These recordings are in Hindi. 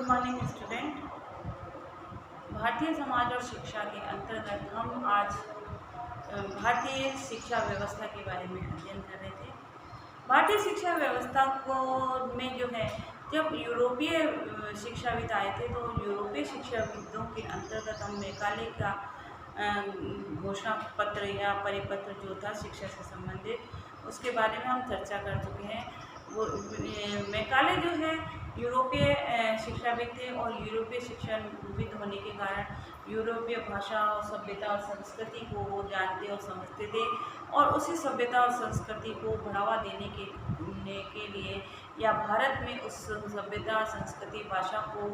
Good morning student. Bharatiya Samaj और शिक्षा के अंतर्गत हम आज भारतीय शिक्षा व्यवस्था के बारे में अध्ययन कर रहे थे। भारतीय शिक्षा व्यवस्था को में जो है, जब यूरोपीय शिक्षाविद आए थे तो यूरोपीय शिक्षाविदों के अंतर्गत हम मेकाले का घोषणा पत्र या परिपत्र जो था शिक्षा से संबंधित, उसके बारे में हम चर्चा कर चुके हैं। वो मेकाले जो है यूरोपीय शिक्षाविद थे और यूरोपीय शिक्षाविद होने के कारण यूरोपीय भाषा और सभ्यता और संस्कृति को वो जानते और समझते थे, और उसी सभ्यता और संस्कृति को बढ़ावा देने के लिए या भारत में उस सभ्यता संस्कृति भाषा को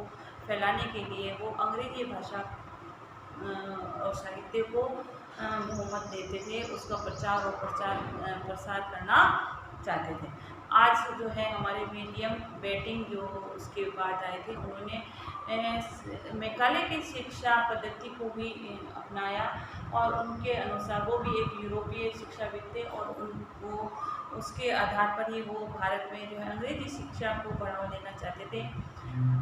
फैलाने के लिए वो अंग्रेजी भाषा और साहित्य को बहुमत देते थे, उसका प्रचार और प्रसार करना चाहते थे। आज जो है हमारे विलियम बेंटिक जो उसके बाद आए थे, उन्होंने मेकाले की शिक्षा पद्धति को भी अपनाया और उनके अनुसार वो भी एक यूरोपीय शिक्षाविद थे और उनको उसके आधार पर ही वो भारत में जो है अंग्रेजी शिक्षा को बढ़ावा देना चाहते थे।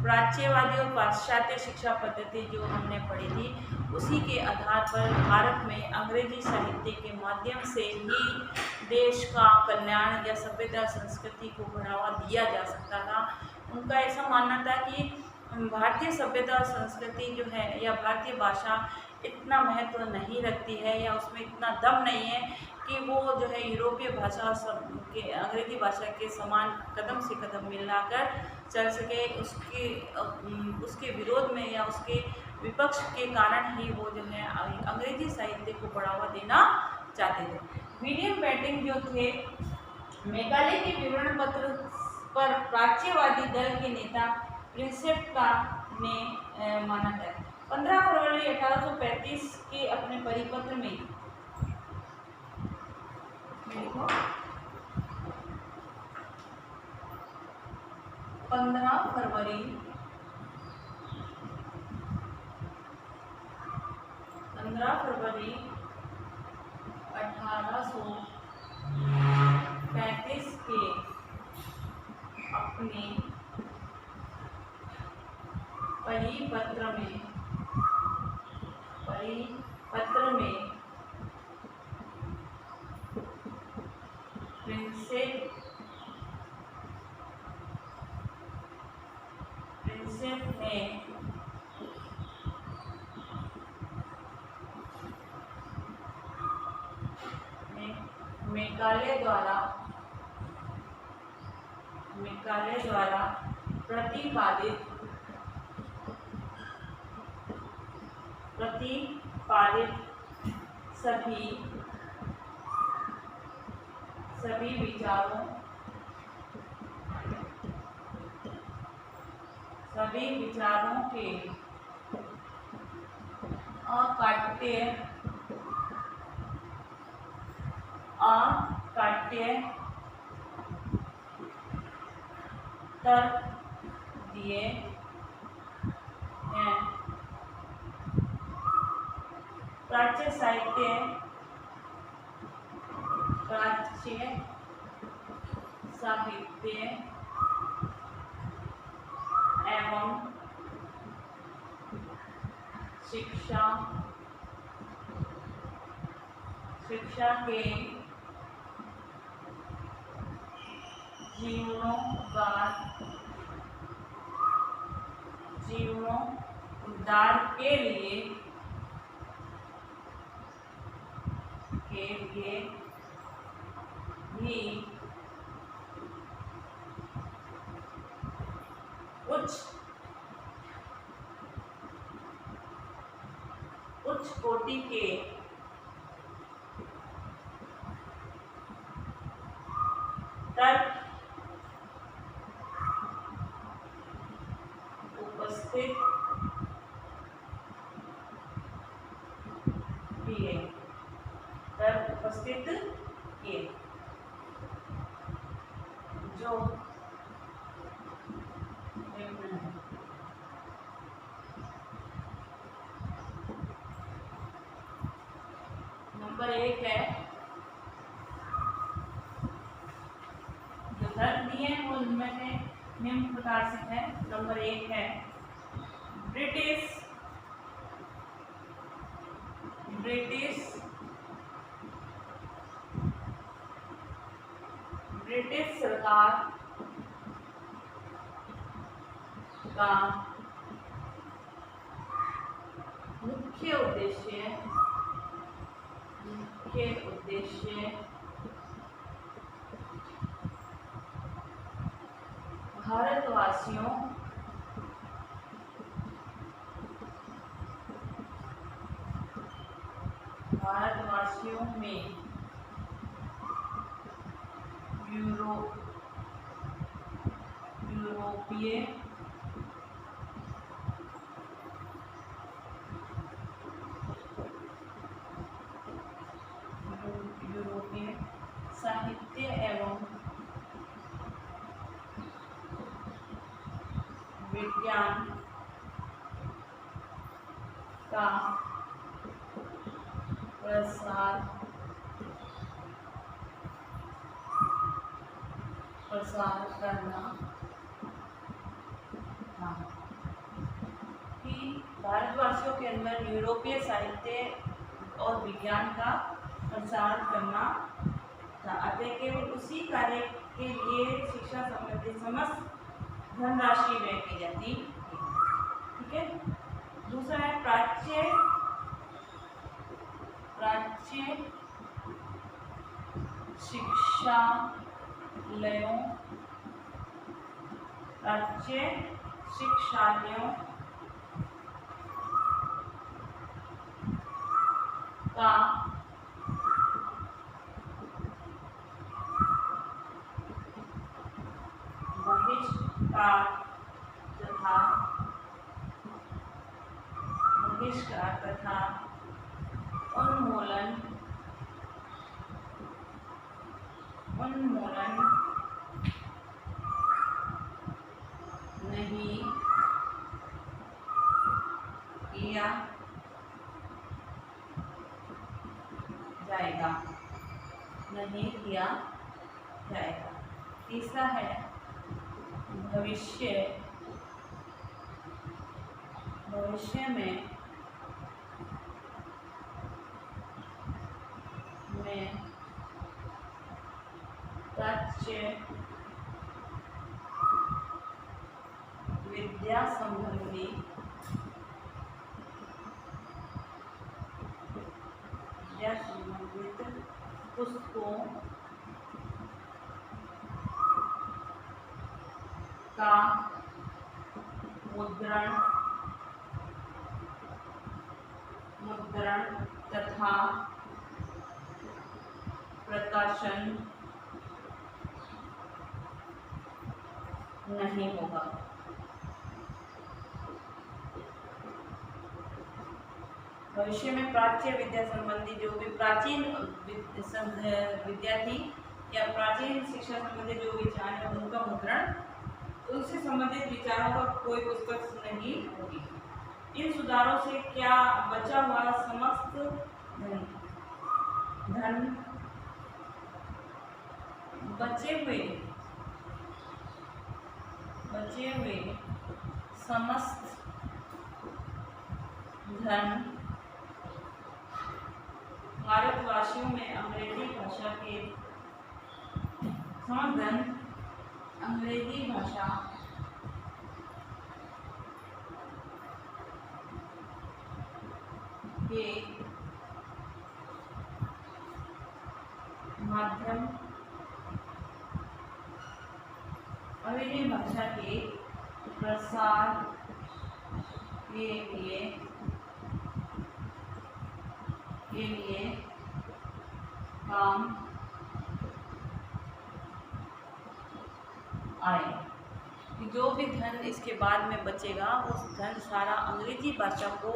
प्राच्यवादी और पाश्चात्य शिक्षा पद्धति जो हमने पढ़ी थी, उसी के आधार पर भारत में अंग्रेजी साहित्य के माध्यम से ही देश का कल्याण या सभ्यता संस्कृति को बढ़ावा दिया जा सकता था। उनका ऐसा मानना था कि भारतीय सभ्यता और संस्कृति जो है या भारतीय भाषा इतना महत्व नहीं रखती है या उसमें इतना दम नहीं है कि वो जो है यूरोपीय भाषा के अंग्रेजी भाषा के समान कदम से कदम मिलाकर चल सके। उसके विरोध में या उसके विपक्ष के कारण ही वो जो है अंग्रेजी साहित्य को बढ़ावा देना चाहते थे। विलियम बेंटिक जो थे, मेकाले के विवरण पत्र पर प्राच्यवादी दल के नेता प्रिंसेप का ने माना है। 15 फरवरी 1835 के अपने परिपत्र में 15 फरवरी 1835 के अपने परिपत्र में प्रिंसेप ने मेकाले द्वारा प्रतिपादित सभी विचारों के अकाट्य तर्क दिए हैं। प्राच्य साहित्य एवं शिक्षा के जीर्णोद्धार के लिए भी उच्च कोटि के तर्क उपस्थित किए जो नंबर 1 है, जो तर्क दिए हैं वो इनमें से निम्न प्रकार से है। नंबर 1 है ब्रिटिश सरकार का मुख्य उद्देश्य भारतवासियों में यूरोपीय साहित्य एवं विज्ञान का प्रसार करना था। कि भारतवासियों के अंदर यूरोपीय साहित्य और विज्ञान का प्रसार करना था। अतः केवल उसी कार्य के लिए शिक्षा संबंधी समस्त धनराशि व्यय की जाती है। ठीक है। दूसरा है प्राच्य शिक्षालयों का बहिष्कार तथा उन्मूलन नहीं किया जाएगा। तीसरा है भविष्य में प्राच्य विद्या संबंधित पुस्तकों का मुद्रण तथा प्रकाशन नहीं होगा। भविष्य में प्राच्य विद्या संबंधी जो भी प्राचीन विद्या थी या प्राचीन शिक्षा संबंधी जो विचार है उनका मुद्रण, उनसे संबंधित विचारों का कोई पुस्तक नहीं होगी। इन सुधारों से क्या बचा हुआ समस्त धन बचे हुए समस्त धन भारतवासियों में अंग्रेजी भाषा के माध्यम अंग्रेजी भाषा के प्रसार के लिए काम आए। जो भी धन इसके बाद में बचेगा उस धन सारा अंग्रेजी भाषा को,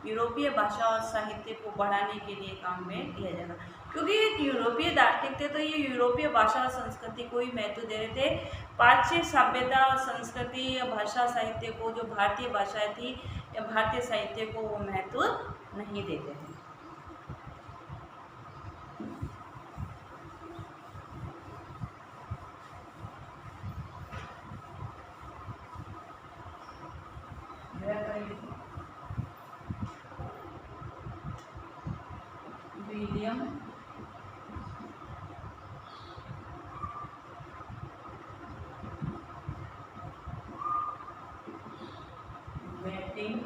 यूरोपीय भाषा और साहित्य को बढ़ाने के लिए काम में दिया जाएगा। क्योंकि एक यूरोपीय दार्शनिक थे तो ये यूरोपीय भाषा और संस्कृति को ही महत्व दे रहे थे। पाश्चात्य सभ्यता और संस्कृति या भाषा साहित्य को, जो भारतीय भाषाएं थी या भारतीय साहित्य को, वो महत्व नहीं देते थे। विलियम बेटिंग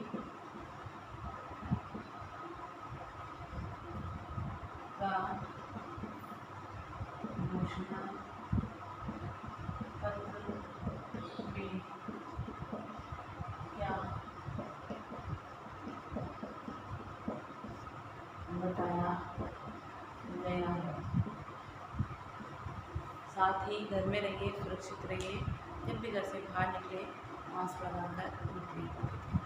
का घोषणा पत्र में क्या बताया गया है। साथ ही घर में रहिए, सुरक्षित रहिए। जब भी घर से बाहर निकले मास्क लगाकर निकलिए।